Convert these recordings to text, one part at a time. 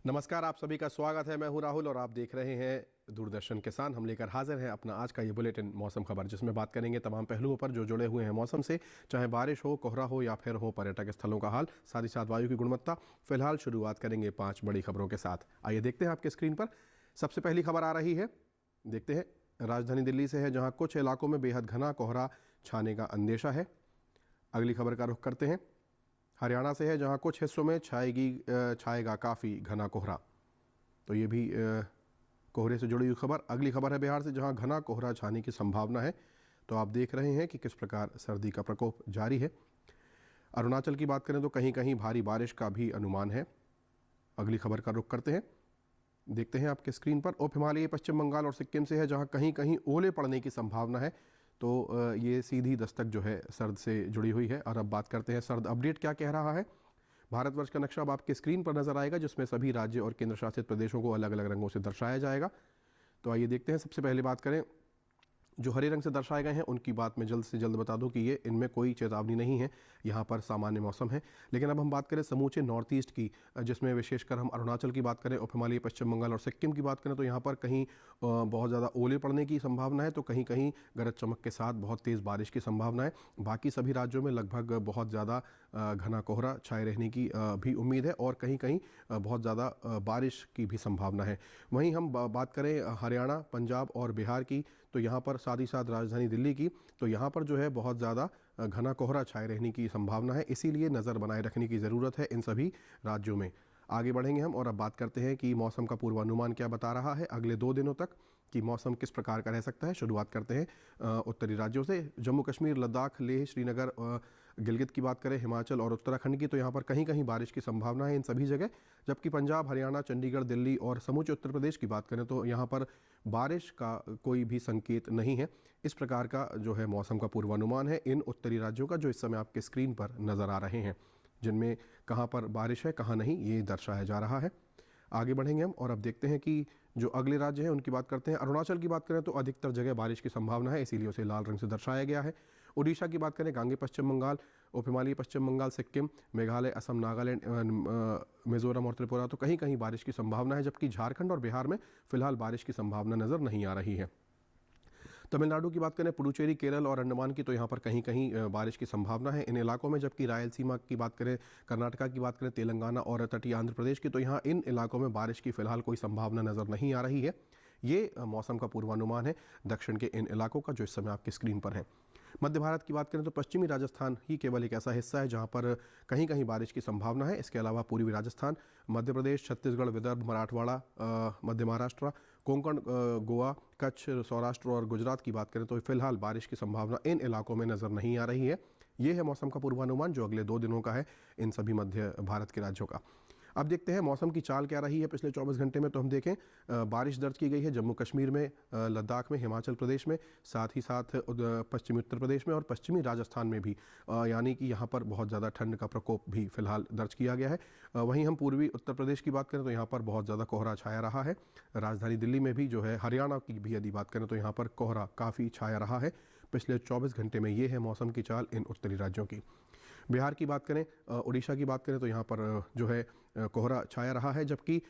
नमस्कार, आप सभी का स्वागत है। मैं हूं राहुल और आप देख रहे हैं दूरदर्शन किसान। हम लेकर हाजिर हैं अपना आज का ये बुलेटिन मौसम खबर, जिसमें बात करेंगे तमाम पहलुओं पर जो जुड़े हुए हैं मौसम से, चाहे बारिश हो, कोहरा हो या फिर हो पर्यटक स्थलों का हाल, साथ ही साथ वायु की गुणवत्ता। फिलहाल शुरुआत करेंगे 5 बड़ी खबरों के साथ। आइए देखते हैं आपके स्क्रीन पर। सबसे पहली खबर आ रही है, देखते हैं, राजधानी दिल्ली से है, जहाँ कुछ इलाकों में बेहद घना कोहरा छाने का अंदेशा है। अगली खबर का रुख करते हैं, हरियाणा से है, जहां कुछ हिस्सों में छाएगा काफ़ी घना कोहरा। तो ये भी कोहरे से जुड़ी हुई खबर। अगली खबर है बिहार से, जहां घना कोहरा छाने की संभावना है। तो आप देख रहे हैं कि किस प्रकार सर्दी का प्रकोप जारी है। अरुणाचल की बात करें तो कहीं कहीं भारी बारिश का भी अनुमान है। अगली खबर का रुख करते हैं, देखते हैं आपके स्क्रीन पर। उप हिमालयी पश्चिम बंगाल और सिक्किम से है, जहाँ कहीं कहीं ओले पड़ने की संभावना है। तो ये सीधी दस्तक जो है सर्द से जुड़ी हुई है। और अब बात करते हैं सर्द अपडेट क्या कह रहा है। भारतवर्ष का नक्शा अब आपके स्क्रीन पर नजर आएगा, जिसमें सभी राज्य और केंद्र शासित प्रदेशों को अलग अलग रंगों से दर्शाया जाएगा। तो आइए देखते हैं। सबसे पहले बात करें, जो हरे रंग से दर्शाए गए हैं उनकी बात मैं जल्द से जल्द बता दूं कि ये इनमें कोई चेतावनी नहीं है, यहाँ पर सामान्य मौसम है। लेकिन अब हम बात करें समूचे नॉर्थ ईस्ट की, जिसमें विशेषकर हम अरुणाचल की बात करें, उप हिमालयी पश्चिम बंगाल और सिक्किम की बात करें, तो यहाँ पर कहीं बहुत ज़्यादा ओले पड़ने की संभावना है, तो कहीं कहीं गरज चमक के साथ बहुत तेज़ बारिश की संभावना है। बाकी सभी राज्यों में लगभग बहुत ज़्यादा घना कोहरा छाए रहने की भी उम्मीद है और कहीं कहीं बहुत ज़्यादा बारिश की भी संभावना है। वहीं हम बात करें हरियाणा, पंजाब और बिहार की, तो यहाँ पर साथ ही साथ राजधानी दिल्ली की, तो यहाँ पर जो है बहुत ज़्यादा घना कोहरा छाए रहने की संभावना है। इसीलिए नज़र बनाए रखने की ज़रूरत है इन सभी राज्यों में। आगे बढ़ेंगे हम और अब बात करते हैं कि मौसम का पूर्वानुमान क्या बता रहा है अगले 2 दिनों तक, कि मौसम किस प्रकार का रह सकता है। शुरुआत करते हैं उत्तरी राज्यों से। जम्मू कश्मीर, लद्दाख, लेह, श्रीनगर, गिलगित की बात करें, हिमाचल और उत्तराखंड की, तो यहाँ पर कहीं कहीं बारिश की संभावना है इन सभी जगह। जबकि पंजाब, हरियाणा, चंडीगढ़, दिल्ली और समूचे उत्तर प्रदेश की बात करें तो यहाँ पर बारिश का कोई भी संकेत नहीं है। इस प्रकार का जो है मौसम का पूर्वानुमान है इन उत्तरी राज्यों का, जो इस समय आपके स्क्रीन पर नज़र आ रहे हैं, जिनमें कहाँ पर बारिश है कहाँ नहीं, ये दर्शाया जा रहा है। आगे बढ़ेंगे हम और अब देखते हैं कि जो अगले राज्य हैं उनकी बात करते हैं। अरुणाचल की बात करें तो अधिकतर जगह बारिश की संभावना है, इसीलिए उसे लाल रंग से दर्शाया गया है। उड़ीसा की बात करें, गांगे पश्चिम बंगाल, उप हिमालयी पश्चिम बंगाल, सिक्किम, मेघालय, असम, नागालैंड, मिजोरम और त्रिपुरा, तो कहीं कहीं बारिश की संभावना है। जबकि झारखंड और बिहार में फिलहाल बारिश की संभावना नज़र नहीं आ रही है। तमिलनाडु की बात करें, पुडुचेरी, केरल और अंडमान की, तो यहाँ पर कहीं कहीं बारिश की संभावना है इन इलाकों में। जबकि रायलसीमा की बात करें, कर्नाटका की बात करें, तेलंगाना और तटीय आंध्र प्रदेश की, तो यहाँ इन इलाकों में बारिश की फिलहाल कोई संभावना नज़र नहीं आ रही है। ये मौसम का पूर्वानुमान है दक्षिण के इन इलाकों का, जो इस समय आपकी स्क्रीन पर है। मध्य भारत की बात करें तो पश्चिमी राजस्थान ही केवल एक ऐसा हिस्सा है जहां पर कहीं कहीं बारिश की संभावना है। इसके अलावा पूर्वी राजस्थान, मध्य प्रदेश, छत्तीसगढ़, विदर्भ, मराठवाड़ा, मध्य महाराष्ट्र, कोंकण, गोवा, कच्छ, सौराष्ट्र और गुजरात की बात करें तो फिलहाल बारिश की संभावना इन इलाकों में नज़र नहीं आ रही है। ये है मौसम का पूर्वानुमान जो अगले 2 दिनों का है इन सभी मध्य भारत के राज्यों का। अब देखते हैं मौसम की चाल क्या रही है पिछले 24 घंटे में। तो हम देखें, बारिश दर्ज की गई है जम्मू कश्मीर में, लद्दाख में, हिमाचल प्रदेश में, साथ ही साथ पश्चिमी उत्तर प्रदेश में और पश्चिमी राजस्थान में भी, यानी कि यहाँ पर बहुत ज़्यादा ठंड का प्रकोप भी फिलहाल दर्ज किया गया है। वहीं हम पूर्वी उत्तर प्रदेश की बात करें तो यहाँ पर बहुत ज़्यादा कोहरा छाया रहा है। राजधानी दिल्ली में भी जो है, हरियाणा की भी यदि बात करें तो यहाँ पर कोहरा काफ़ी छाया रहा है पिछले 24 घंटे में। ये है मौसम की चाल इन उत्तरी राज्यों की। बिहार की बात करें, उड़ीसा की बात करें तो यहाँ पर जो है कोहरा छाया रहा है। जबकि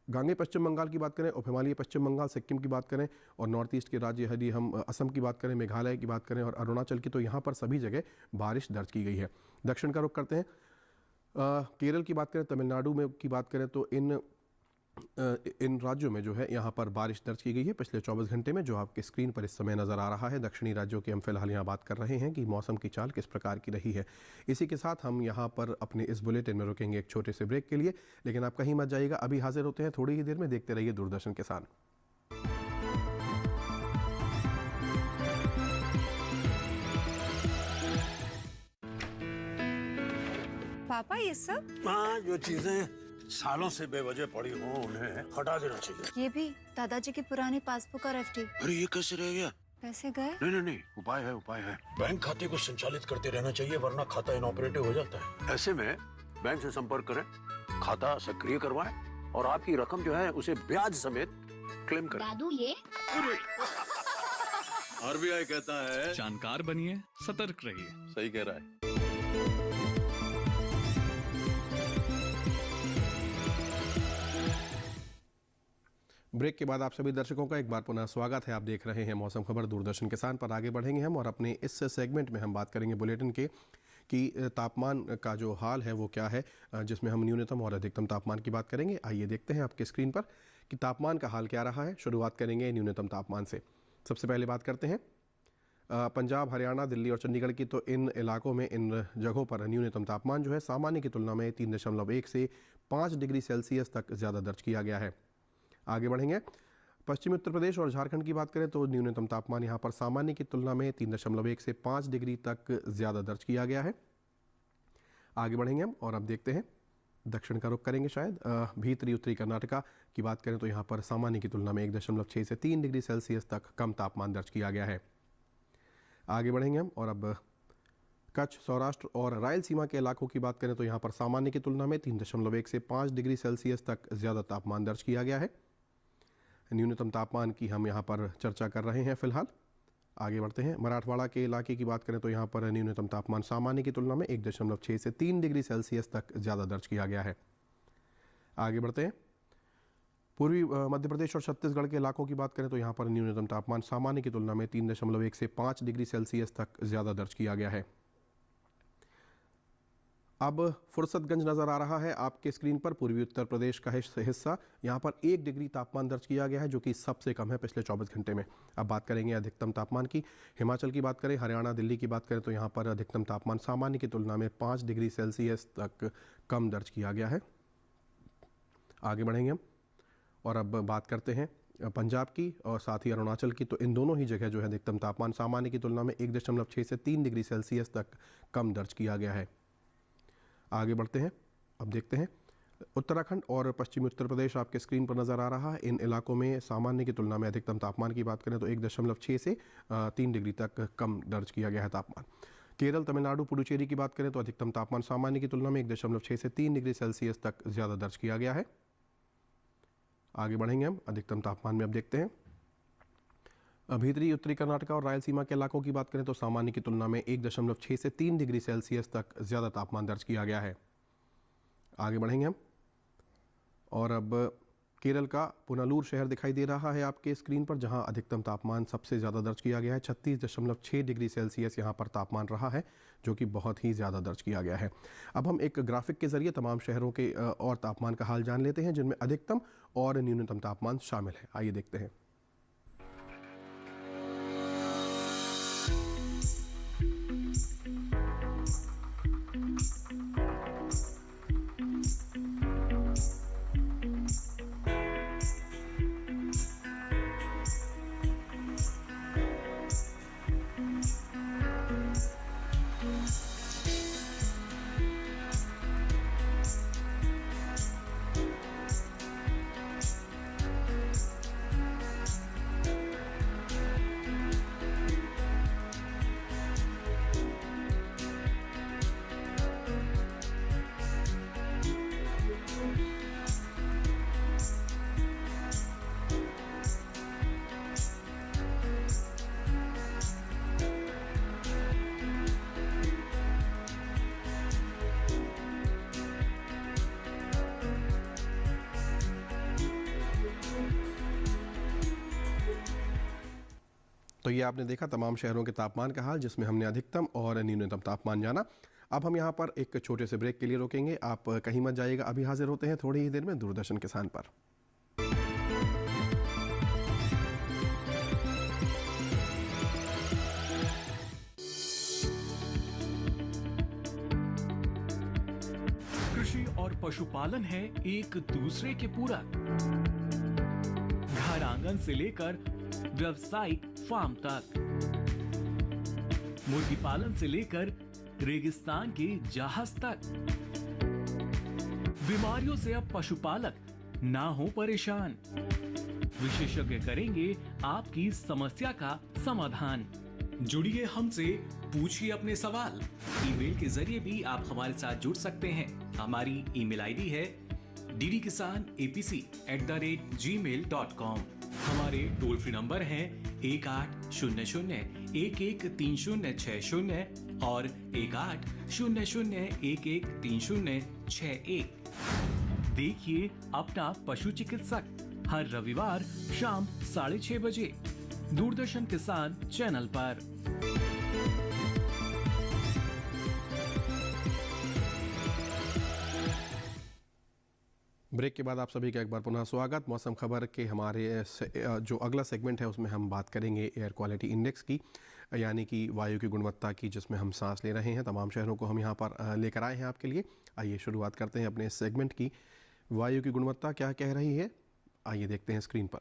गांगे पश्चिम बंगाल की बात करें, उप हिमालयी पश्चिम बंगाल, सिक्किम की बात करें और नॉर्थ ईस्ट के राज्य यदि हम असम की बात करें, मेघालय की बात करें और अरुणाचल की, तो यहाँ पर सभी जगह बारिश दर्ज की गई है। दक्षिण का रुख करते हैं, केरल की बात करें, तमिलनाडु में की बात करें तो इन राज्यों में जो है यहाँ पर बारिश दर्ज की गई है पिछले 24 घंटे में, जो आपके स्क्रीन पर इस समय नज़र आ रहा है। दक्षिणी राज्यों की हम फिलहाल यहाँ बात कर रहे हैं कि मौसम की चाल किस प्रकार की रही है। इसी के साथ हम यहाँ पर अपने इस बुलेटिन में रुकेंगे एक छोटे से ब्रेक के लिए, लेकिन आप कहीं मत जाइएगा, अभी हाजिर होते हैं थोड़ी ही देर में। देखते रहिए दूरदर्शन किसान। पापा ये सब? हाँ, जो चीजें सालों से बेवजह पड़ी हो उन्हें हटा देना चाहिए। ये भी दादाजी की पुरानी पासबुक और एफडी। अरे ये कैसे रह गया? पैसे गए? नहीं, उपाय है। बैंक खाते को संचालित करते रहना चाहिए, वरना खाता इनऑपरेटिव हो जाता है। ऐसे में बैंक से संपर्क करें, खाता सक्रिय करवाएं और आपकी रकम जो है उसे ब्याज समेत क्लेम करें। दादू ये आरबीआई कहता है जानकार बनिए, सतर्क रहिए। सही कह रहा है। ब्रेक के बाद आप सभी दर्शकों का एक बार पुनः स्वागत है। आप देख रहे हैं मौसम खबर दूरदर्शन किसान पर। आगे बढ़ेंगे हम और अपने इस सेगमेंट में हम बात करेंगे बुलेटिन के कि तापमान का जो हाल है वो क्या है, जिसमें हम न्यूनतम और अधिकतम तापमान की बात करेंगे। आइए देखते हैं आपके स्क्रीन पर कि तापमान का हाल क्या रहा है। शुरुआत करेंगे न्यूनतम तापमान से। सबसे पहले बात करते हैं पंजाब, हरियाणा, दिल्ली और चंडीगढ़ की। तो इन इलाकों में, इन जगहों पर न्यूनतम तापमान जो है सामान्य की तुलना में 3.1 से 5 डिग्री सेल्सियस तक ज़्यादा दर्ज किया गया है। आगे बढ़ेंगे। पश्चिमी उत्तर प्रदेश और झारखंड की बात करें तो न्यूनतम तापमान यहाँ पर सामान्य की तुलना में 3.1 से 5 डिग्री तक ज़्यादा दर्ज किया गया है। आगे बढ़ेंगे हम और अब देखते हैं दक्षिण का रुख करेंगे शायद। भीतरी उत्तरी कर्नाटका की बात करें तो यहाँ पर सामान्य की तुलना में 1.6 से 3 डिग्री सेल्सियस तक कम तापमान दर्ज किया गया है। आगे बढ़ेंगे हम और अब कच्छ, सौराष्ट्र और रायलसीमा के इलाकों की बात करें तो यहाँ पर सामान्य की तुलना में 3.1 से 5 डिग्री सेल्सियस तक ज़्यादा तापमान दर्ज किया गया है। न्यूनतम तापमान की हम यहाँ पर चर्चा कर रहे हैं फिलहाल। आगे बढ़ते हैं। मराठवाड़ा के इलाके की बात करें तो यहाँ पर न्यूनतम तापमान सामान्य की तुलना में 1.6 से 3 डिग्री सेल्सियस तक ज़्यादा दर्ज किया गया है। आगे बढ़ते हैं। पूर्वी मध्य प्रदेश और छत्तीसगढ़ के इलाकों की बात करें तो यहाँ पर न्यूनतम तापमान सामान्य की तुलना में 3.1 से 5 डिग्री सेल्सियस तक ज़्यादा दर्ज किया गया है। अब फुर्सतगंज नज़र आ रहा है आपके स्क्रीन पर, पूर्वी उत्तर प्रदेश का हिस्सा। यहाँ पर 1 डिग्री तापमान दर्ज किया गया है, जो कि सबसे कम है पिछले 24 घंटे में। अब बात करेंगे अधिकतम तापमान की। हिमाचल की बात करें, हरियाणा, दिल्ली की बात करें तो यहाँ पर अधिकतम तापमान सामान्य की तुलना में 5 डिग्री सेल्सियस तक कम दर्ज किया गया है। आगे बढ़ेंगे हम और अब बात करते हैं पंजाब की और साथ ही अरुणाचल की। तो इन दोनों ही जगह जो है अधिकतम तापमान सामान्य की तुलना में 1.6 से 3 डिग्री सेल्सियस तक कम दर्ज किया गया है। आगे बढ़ते हैं। अब देखते हैं उत्तराखंड और पश्चिमी उत्तर प्रदेश आपके स्क्रीन पर नज़र आ रहा है। इन इलाकों में सामान्य की तुलना में अधिकतम तापमान की बात करें तो 1.6 से 3 डिग्री तक कम दर्ज किया गया है तापमान। केरल, तमिलनाडु, पुडुचेरी की बात करें तो अधिकतम तापमान सामान्य की तुलना में 1.6 से 3 डिग्री सेल्सियस तक ज़्यादा दर्ज किया गया है। आगे बढ़ेंगे हम अधिकतम तापमान में। अब देखते हैं भीतरी उत्तरी कर्नाटका और रायलसीमा के इलाकों की बात करें तो सामान्य की तुलना में 1.6 से 3 डिग्री सेल्सियस तक ज़्यादा तापमान दर्ज किया गया है। आगे बढ़ेंगे हम और अब केरल का पुनालूर शहर दिखाई दे रहा है आपके स्क्रीन पर, जहां अधिकतम तापमान सबसे ज़्यादा दर्ज किया गया है। 36.6 डिग्री सेल्सियस यहां पर तापमान रहा है, जो कि बहुत ही ज़्यादा दर्ज किया गया है। अब हम एक ग्राफिक के ज़रिए तमाम शहरों के और तापमान का हाल जान लेते हैं, जिनमें अधिकतम और न्यूनतम तापमान शामिल है। आइए देखते हैं। तो ये आपने देखा तमाम शहरों के तापमान का हाल, जिसमें हमने अधिकतम और न्यूनतम तापमान जाना। अब हम यहाँ पर एक छोटे से ब्रेक के लिए रोकेंगे। आप कहीं मत जाइएगा, अभी हाजिर होते हैं थोड़ी ही देर में दूरदर्शन किसान पर। कृषि और पशुपालन है एक दूसरे के पूरक। घर आंगन से लेकर व्यावसायिक फार्म तक, मुर्गी पालन से लेकर रेगिस्तान के जहाज तक। बीमारियों से अब पशुपालक ना हो परेशान। विशेषज्ञ करेंगे आपकी समस्या का समाधान। जुड़िए हमसे, पूछिए अपने सवाल। ईमेल के जरिए भी आप हमारे साथ जुड़ सकते हैं। हमारी ईमेल आईडी है ddkisanapc@gmail.com। हमारे टोल फ्री नंबर हैं 1800-113060 और 1800-113061। देखिए अपना पशु चिकित्सक। हर रविवार शाम 6:30 बजे दूरदर्शन किसान चैनल पर। ब्रेक के बाद आप सभी का एक बार पुनः स्वागत। मौसम खबर के हमारे जो अगला सेगमेंट है उसमें हम बात करेंगे एयर क्वालिटी इंडेक्स की, यानी कि वायु की गुणवत्ता की, जिसमें हम सांस ले रहे हैं। तमाम शहरों को हम यहाँ पर लेकर आए हैं आपके लिए। आइए शुरुआत करते हैं अपने इस सेगमेंट की। वायु की गुणवत्ता क्या कह रही है, आइए देखते हैं स्क्रीन पर।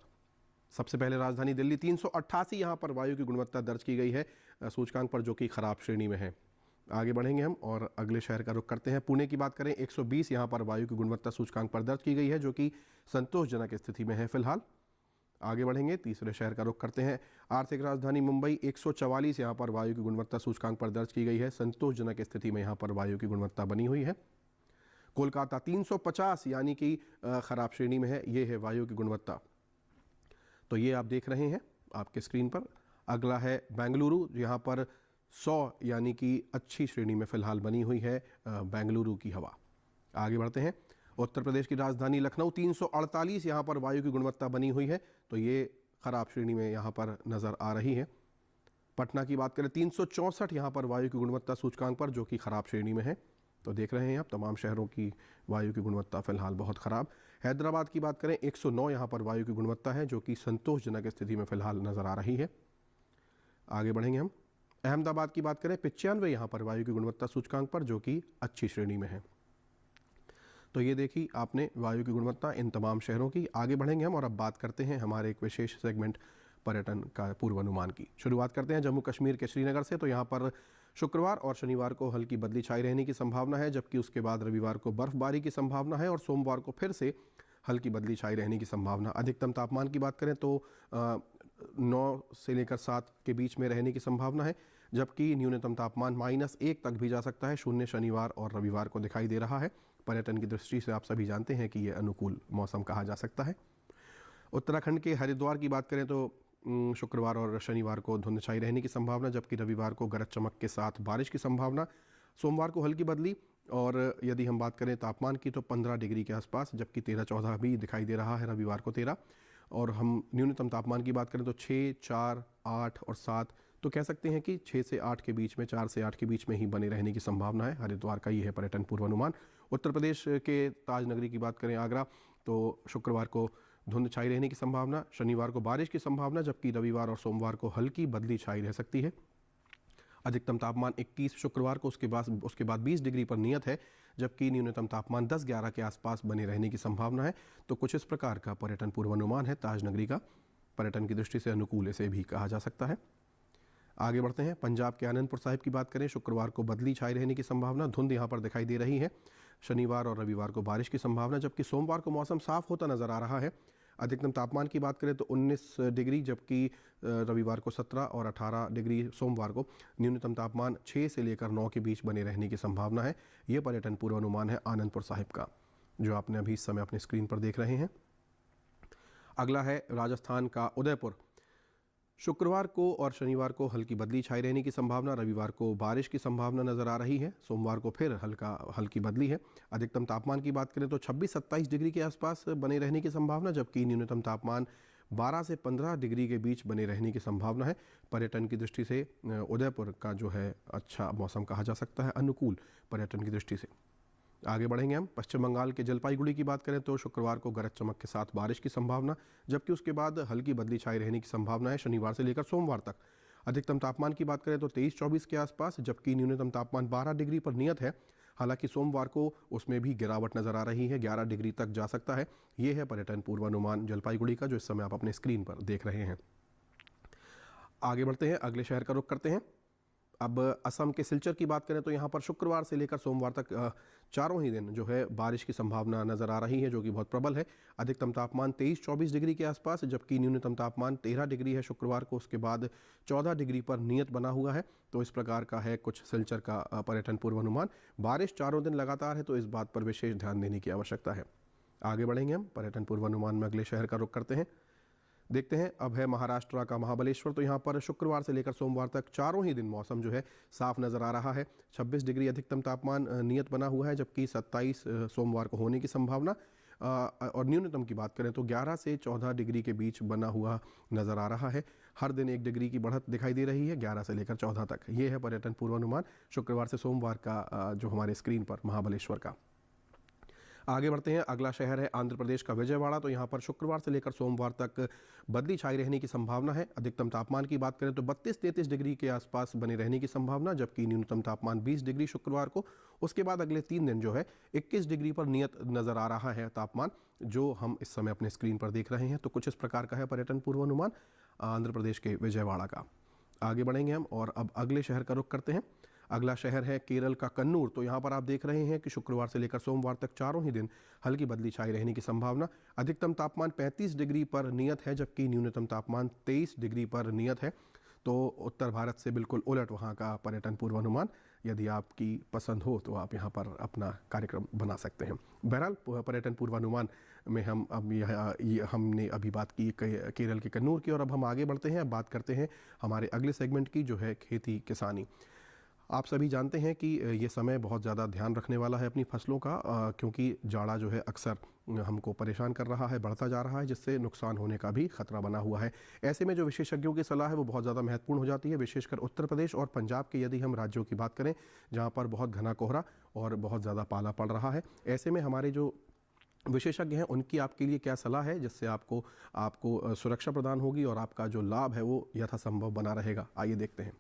सबसे पहले राजधानी दिल्ली 388 यहाँ पर वायु की गुणवत्ता दर्ज की गई है सूचकांक पर, जो कि खराब श्रेणी में है। आगे बढ़ेंगे हम और अगले शहर का रुख करते हैं। पुणे की बात करें 120 यहाँ पर वायु की गुणवत्ता सूचकांक पर दर्ज की गई है, जो कि संतोषजनक स्थिति में है फिलहाल। आगे बढ़ेंगे, तीसरे शहर का रुख करते हैं। आर्थिक राजधानी मुंबई 144 यहाँ पर वायु की गुणवत्ता सूचकांक पर दर्ज की गई है, संतोषजनक स्थिति में यहाँ पर वायु की गुणवत्ता बनी हुई है। कोलकाता 350 यानी कि खराब श्रेणी में है, ये है वायु की गुणवत्ता। तो ये आप देख रहे हैं आपके स्क्रीन पर। अगला है बेंगलुरु, यहाँ पर 100 यानी कि अच्छी श्रेणी में फिलहाल बनी हुई है बेंगलुरु की हवा। आगे बढ़ते हैं। उत्तर प्रदेश की राजधानी लखनऊ 348 यहाँ पर वायु की गुणवत्ता बनी हुई है, तो ये खराब श्रेणी में यहाँ पर नज़र आ रही है। पटना की बात करें 364 यहाँ पर वायु की गुणवत्ता सूचकांक पर, जो कि खराब श्रेणी में है। तो देख रहे हैं आप तमाम शहरों की वायु की गुणवत्ता फिलहाल बहुत ख़राब। हैदराबाद की बात करें 109 यहाँ पर वायु की गुणवत्ता है, जो कि संतोषजनक स्थिति में फिलहाल नज़र आ रही है। आगे बढ़ेंगे हम। अहमदाबाद की बात करें 95 यहाँ पर वायु की गुणवत्ता सूचकांक पर, जो कि अच्छी श्रेणी में है। तो ये देखी आपने वायु की गुणवत्ता इन तमाम शहरों की। आगे बढ़ेंगे हम और अब बात करते हैं हमारे एक विशेष सेगमेंट पर्यटन का पूर्वानुमान की। शुरुआत करते हैं जम्मू कश्मीर के श्रीनगर से। तो यहाँ पर शुक्रवार और शनिवार को हल्की बदली छाई रहने की संभावना है, जबकि उसके बाद रविवार को बर्फबारी की संभावना है और सोमवार को फिर से हल्की बदली छाई रहने की संभावना। अधिकतम तापमान की बात करें तो 9 से लेकर 7 के बीच में रहने की संभावना है, जबकि न्यूनतम तापमान -1 तक भी जा सकता है। शून्य शनिवार और रविवार को दिखाई दे रहा है। पर्यटन की दृष्टि से आप सभी जानते हैं कि ये अनुकूल मौसम कहा जा सकता है। उत्तराखंड के हरिद्वार की बात करें तो शुक्रवार और शनिवार को धुंध छाई रहने की संभावना, जबकि रविवार को गरज चमक के साथ बारिश की संभावना। सोमवार को हल्की बदली, और यदि हम बात करें तापमान की तो 15 डिग्री के आसपास, जबकि 13-14 भी दिखाई दे रहा है रविवार को 13। और हम न्यूनतम तापमान की बात करें तो 6, 4, 8 और 7, तो कह सकते हैं कि 6 से 8 के बीच में, 4 से 8 के बीच में ही बने रहने की संभावना है। हरिद्वार का ये है पर्यटन पूर्वानुमान। उत्तर प्रदेश के ताज नगरी की बात करें आगरा, तो शुक्रवार को धुंध छाई रहने की संभावना, शनिवार को बारिश की संभावना, जबकि रविवार और सोमवार को हल्की बदली छाई रह सकती है। अधिकतम तापमान 21 शुक्रवार को, उसके बाद 20 डिग्री पर नियत है, जबकि न्यूनतम तापमान 10-11 के आसपास बने रहने की संभावना है। तो कुछ इस प्रकार का पर्यटन पूर्वानुमान है ताज नगरी का। पर्यटन की दृष्टि से अनुकूल इसे भी कहा जा सकता है। आगे बढ़ते हैं। पंजाब के आनंदपुर साहिब की बात करें, शुक्रवार को बदली छाई रहने की संभावना, धुंध यहाँ पर दिखाई दे रही है। शनिवार और रविवार को बारिश की संभावना, जबकि सोमवार को मौसम साफ होता नजर आ रहा है। अधिकतम तापमान की बात करें तो 19 डिग्री, जबकि रविवार को 17 और 18 डिग्री सोमवार को। न्यूनतम तापमान 6 से लेकर 9 के बीच बने रहने की संभावना है। ये पर्यटन पूर्वानुमान है आनंदपुर साहिब का, जो आपने अभी इस समय अपने स्क्रीन पर देख रहे हैं। अगला है राजस्थान का उदयपुर। शुक्रवार को और शनिवार को हल्की बदली छाई रहने की संभावना, रविवार को बारिश की संभावना नज़र आ रही है। सोमवार को फिर हल्की बदली है। अधिकतम तापमान की बात करें तो 26-27 डिग्री के आसपास बने रहने की संभावना, जबकि न्यूनतम तापमान 12 से 15 डिग्री के बीच बने रहने की संभावना है। पर्यटन की दृष्टि से उदयपुर का जो है अच्छा मौसम कहा जा सकता है, अनुकूल पर्यटन की दृष्टि से। आगे बढ़ेंगे हम। पश्चिम बंगाल के जलपाईगुड़ी की बात करें तो शुक्रवार को गरज चमक के साथ बारिश की संभावना, जबकि उसके बाद हल्की बदली छाई रहने की संभावना है शनिवार से लेकर सोमवार तक। अधिकतम तापमान की बात करें तो 23-24 के आसपास, जबकि न्यूनतम तापमान 12 डिग्री पर नियत है। हालांकि सोमवार को उसमें भी गिरावट नजर आ रही है, 11 डिग्री तक जा सकता है। ये है पर्यटन पूर्वानुमान जलपाईगुड़ी का, जो इस समय आप अपने स्क्रीन पर देख रहे हैं। आगे बढ़ते हैं, अगले शहर का रुख करते हैं। अब असम के सिलचर की बात करें तो यहाँ पर शुक्रवार से लेकर सोमवार तक चारों ही दिन जो है बारिश की संभावना नज़र आ रही है, जो कि बहुत प्रबल है। अधिकतम तापमान 23-24 डिग्री के आसपास, जबकि न्यूनतम तापमान 13 डिग्री है शुक्रवार को, उसके बाद 14 डिग्री पर नियत बना हुआ है। तो इस प्रकार का है कुछ सिलचर का पर्यटन पूर्वानुमान। बारिश चारों दिन लगातार है, तो इस बात पर विशेष ध्यान देने की आवश्यकता है। आगे बढ़ेंगे हम पर्यटन पूर्वानुमान में, अगले शहर का रुख करते हैं। देखते हैं अब है महाराष्ट्र का महाबलेश्वर। तो यहाँ पर शुक्रवार से लेकर सोमवार तक चारों ही दिन मौसम जो है साफ नज़र आ रहा है। 26 डिग्री अधिकतम तापमान नियत बना हुआ है, जबकि 27 सोमवार को होने की संभावना। और न्यूनतम की बात करें तो 11 से 14 डिग्री के बीच बना हुआ नज़र आ रहा है। हर दिन 1 डिग्री की बढ़त दिखाई दे रही है 11 से लेकर 14 तक। ये है पर्यटन पूर्वानुमान शुक्रवार से सोमवार का जो हमारे स्क्रीन पर महाबलेश्वर का। आगे बढ़ते हैं, अगला शहर है आंध्र प्रदेश का विजयवाड़ा। तो यहाँ पर शुक्रवार से लेकर सोमवार तक बदली छाई रहने की संभावना है। अधिकतम तापमान की बात करें तो 32-33 डिग्री के आसपास बने रहने की संभावना, जबकि न्यूनतम तापमान 20 डिग्री शुक्रवार को। उसके बाद अगले 3 दिन जो है 21 डिग्री पर नियत नज़र आ रहा है तापमान, जो हम इस समय अपने स्क्रीन पर देख रहे हैं। तो कुछ इस प्रकार का है पर्यटन पूर्वानुमान आंध्र प्रदेश के विजयवाड़ा का। आगे बढ़ेंगे हम और अब अगले शहर का रुख करते हैं। अगला शहर है केरल का कन्नूर। तो यहाँ पर आप देख रहे हैं कि शुक्रवार से लेकर सोमवार तक चारों ही दिन हल्की बदली छाई रहने की संभावना। अधिकतम तापमान 35 डिग्री पर नियत है, जबकि न्यूनतम तापमान 23 डिग्री पर नियत है। तो उत्तर भारत से बिल्कुल उलट वहाँ का पर्यटन पूर्वानुमान। यदि आपकी पसंद हो तो आप यहाँ पर अपना कार्यक्रम बना सकते हैं। बहरहाल पर्यटन पूर्वानुमान में हम अब हमने अभी बात की केरल के कन्नूर की, और अब हम आगे बढ़ते हैं। अब बात करते हैं हमारे अगले सेगमेंट की, जो है खेती किसानी। आप सभी जानते हैं कि ये समय बहुत ज़्यादा ध्यान रखने वाला है अपनी फसलों का, क्योंकि जाड़ा जो है अक्सर हमको परेशान कर रहा है, बढ़ता जा रहा है, जिससे नुकसान होने का भी खतरा बना हुआ है। ऐसे में जो विशेषज्ञों की सलाह है वो बहुत ज़्यादा महत्वपूर्ण हो जाती है, विशेषकर उत्तर प्रदेश और पंजाब के यदि हम राज्यों की बात करें जहाँ पर बहुत घना कोहरा और बहुत ज़्यादा पाला पड़ रहा है। ऐसे में हमारे जो विशेषज्ञ हैं उनकी आपके लिए क्या सलाह है, जिससे आपको सुरक्षा प्रदान होगी और आपका जो लाभ है वो यथासंभव बना रहेगा। आइए देखते हैं।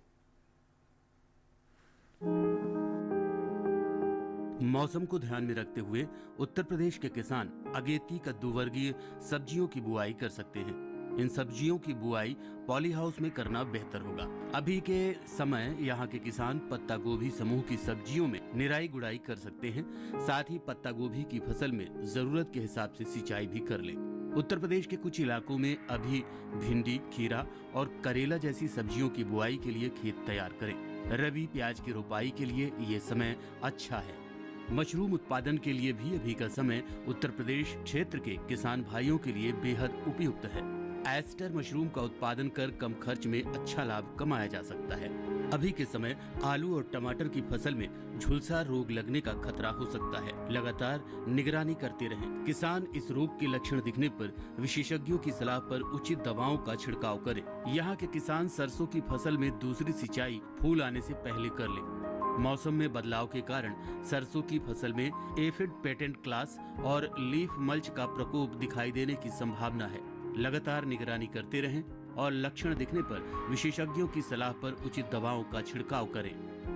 मौसम को ध्यान में रखते हुए उत्तर प्रदेश के किसान अगेती कद्दू वर्गीय सब्जियों की बुआई कर सकते हैं। इन सब्जियों की बुआई पॉली हाउस में करना बेहतर होगा। अभी के समय यहाँ के किसान पत्ता गोभी समूह की सब्जियों में निराई गुड़ाई कर सकते हैं। साथ ही पत्ता गोभी की फसल में जरूरत के हिसाब से सिंचाई भी कर लें। उत्तर प्रदेश के कुछ इलाकों में अभी भिंडी, खीरा और करेला जैसी सब्जियों की बुआई के लिए खेत तैयार करें। रबी प्याज की रोपाई के लिए ये समय अच्छा है। मशरूम उत्पादन के लिए भी अभी का समय उत्तर प्रदेश क्षेत्र के किसान भाइयों के लिए बेहद उपयुक्त है। एस्टर मशरूम का उत्पादन कर कम खर्च में अच्छा लाभ कमाया जा सकता है। अभी के समय आलू और टमाटर की फसल में झुलसा रोग लगने का खतरा हो सकता है। लगातार निगरानी करते रहें। किसान इस रोग के लक्षण दिखने पर विशेषज्ञों की सलाह पर उचित दवाओं का छिड़काव करें। यहाँ के किसान सरसों की फसल में दूसरी सिंचाई फूल आने से पहले कर लें। मौसम में बदलाव के कारण सरसों की फसल में एफिड पेटेंट क्लास और लीफ मल्च का प्रकोप दिखाई देने की संभावना है। लगातार निगरानी करते रहें और लक्षण दिखने पर विशेषज्ञों की सलाह पर उचित दवाओं का छिड़काव करें।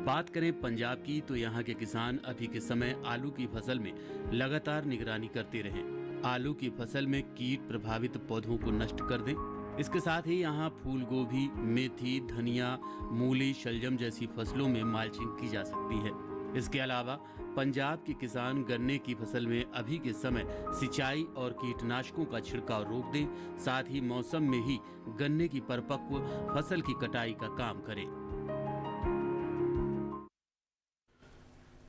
बात करें पंजाब की तो यहाँ के किसान अभी के समय आलू की फसल में लगातार निगरानी करते रहें। आलू की फसल में कीट प्रभावित पौधों को नष्ट कर दें। इसके साथ ही यहाँ फूल गोभी, मेथी, धनिया, मूली, शलजम जैसी फसलों में माल्चिंग की जा सकती है। इसके अलावा पंजाब के किसान गन्ने की फसल में अभी के समय सिंचाई और कीटनाशकों का छिड़काव रोक दें। साथ ही मौसम में ही गन्ने की परिपक्व फसल की कटाई का काम करें।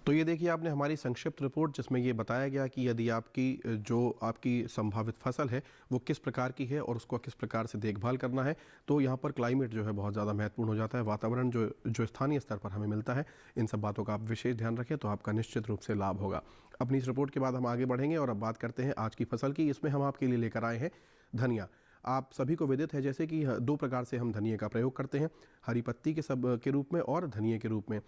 तो ये देखिए आपने हमारी संक्षिप्त रिपोर्ट, जिसमें ये बताया गया कि यदि आपकी संभावित फसल है वो किस प्रकार की है और उसको किस प्रकार से देखभाल करना है। तो यहाँ पर क्लाइमेट जो है बहुत ज़्यादा महत्वपूर्ण हो जाता है। वातावरण जो स्थानीय स्तर पर हमें मिलता है, इन सब बातों का आप विशेष ध्यान रखें तो आपका निश्चित रूप से लाभ होगा। अपनी इस रिपोर्ट के बाद हम आगे बढ़ेंगे और अब बात करते हैं आज की फसल की। इसमें हम आपके लिए लेकर आए हैं धनिया। आप सभी को विदित है जैसे कि 2 प्रकार से हम धनिया का प्रयोग करते हैं, हरी पत्ती के रूप में और धनिया के रूप में।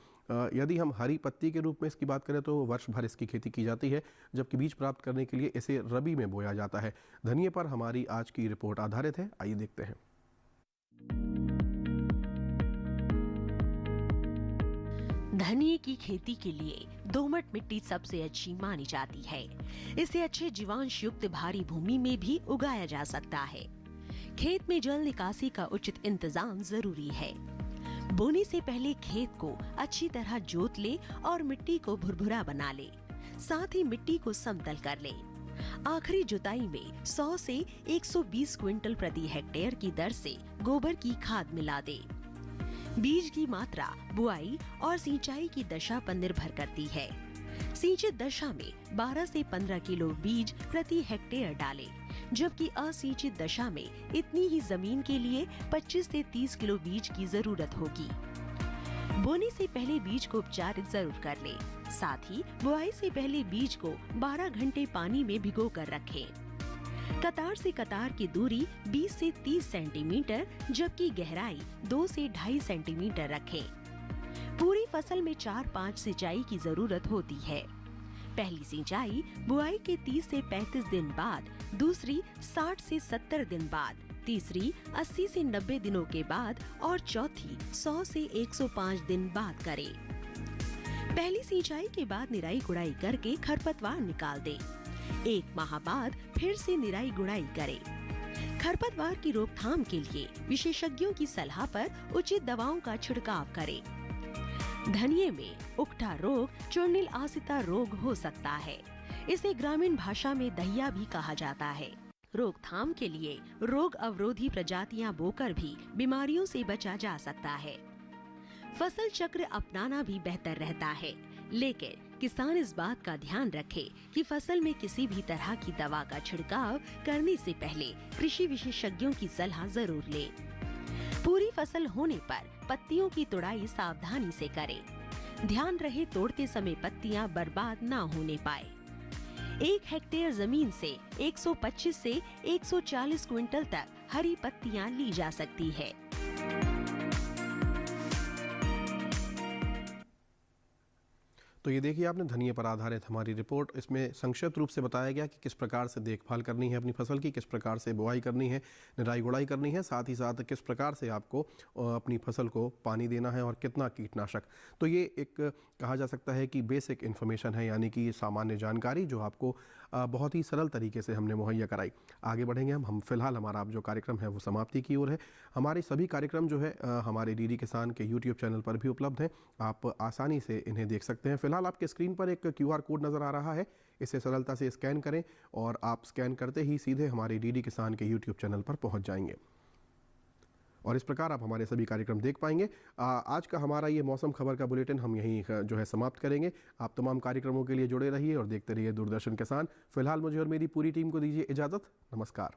यदि हम हरी पत्ती के रूप में इसकी बात करें तो वर्ष भर इसकी खेती की जाती है, जबकि बीज प्राप्त करने के लिए इसे रबी में बोया जाता है। धनिया पर हमारी आज की रिपोर्ट आधारित है। आइए देखते हैं। धनिये की खेती के लिए दोमट मिट्टी सबसे अच्छी मानी जाती है। इसे अच्छे जीवांश युक्त भारी भूमि में भी उगाया जा सकता है। खेत में जल निकासी का उचित इंतजाम जरूरी है। बोने से पहले खेत को अच्छी तरह जोत ले और मिट्टी को भुरभुरा बना ले। साथ ही मिट्टी को समतल कर ले। आखिरी जुताई में 100 से 120 क्विंटल प्रति हेक्टेयर की दर से गोबर की खाद मिला दे। बीज की मात्रा बुआई और सिंचाई की दशा पर निर्भर करती है। सिंचित दशा में 12 से 15 किलो बीज प्रति हेक्टेयर डालें, जबकि असिंचित दशा में इतनी ही जमीन के लिए 25 से 30 किलो बीज की जरूरत होगी। बोने से पहले बीज को उपचारित जरूर कर ले। साथ ही बुआई से पहले बीज को 12 घंटे पानी में भिगो कर रखें। कतार से कतार की दूरी 20 से 30 सेंटीमीटर जबकि गहराई 2 से 2.5 सेंटीमीटर रखें। पूरी फसल में 4-5 सिंचाई की जरूरत होती है। पहली सिंचाई बुआई के 30 से 35 दिन बाद, दूसरी 60 से 70 दिन बाद, तीसरी 80 से 90 दिनों के बाद और चौथी 100 से 105 दिन बाद करें। पहली सिंचाई के बाद निराई गुड़ाई करके खरपतवार निकाल दें। 1 माह बाद फिर से निराई गुड़ाई करें। खरपतवार की रोकथाम के लिए विशेषज्ञों की सलाह पर उचित दवाओं का छिड़काव करें। धनिये में उकठा रोग चूर्णिल आसिता रोग हो सकता है। इसे ग्रामीण भाषा में दहिया भी कहा जाता है। रोकथाम के लिए रोग अवरोधी प्रजातियां बोकर भी बीमारियों से बचा जा सकता है। फसल चक्र अपनाना भी बेहतर रहता है, लेकिन किसान इस बात का ध्यान रखे कि फसल में किसी भी तरह की दवा का छिड़काव करने से पहले कृषि विशेषज्ञों की सलाह जरूर ले। पूरी फसल होने पर पत्तियों की तुड़ाई सावधानी से करें। ध्यान रहे तोड़ते समय पत्तियां बर्बाद न होने पाए। 1 हेक्टेयर जमीन से 125 से 140 क्विंटल तक हरी पत्तियां ली जा सकती है। तो ये देखिए आपने धनिये पर आधारित हमारी रिपोर्ट। इसमें संक्षिप्त रूप से बताया गया कि किस प्रकार से देखभाल करनी है अपनी फसल की, किस प्रकार से बुआई करनी है, निराई गुड़ाई करनी है, साथ ही साथ किस प्रकार से आपको अपनी फसल को पानी देना है और कितना कीटनाशक। तो ये एक कहा जा सकता है कि बेसिक इन्फॉर्मेशन है, यानी कि सामान्य जानकारी जो आपको बहुत ही सरल तरीके से हमने मुहैया कराई। आगे बढ़ेंगे हम फिलहाल हमारा अब जो कार्यक्रम है वो समाप्ति की ओर है। हमारे सभी कार्यक्रम जो है हमारे डीडी किसान के यूट्यूब चैनल पर भी उपलब्ध हैं। आप आसानी से इन्हें देख सकते हैं। फिलहाल आपके स्क्रीन पर एक QR कोड नज़र आ रहा है, इसे सरलता से स्कैन करें और आप स्कैन करते ही सीधे हमारे डीडी किसान के यूट्यूब चैनल पर पहुंच जाएंगे और इस प्रकार आप हमारे सभी कार्यक्रम देख पाएंगे। आज का हमारा ये मौसम खबर का बुलेटिन हम यहीं जो है समाप्त करेंगे। आप तमाम कार्यक्रमों के लिए जुड़े रहिए और देखते रहिए दूरदर्शन किसान। फिलहाल मुझे और मेरी पूरी टीम को दीजिए इजाज़त। नमस्कार।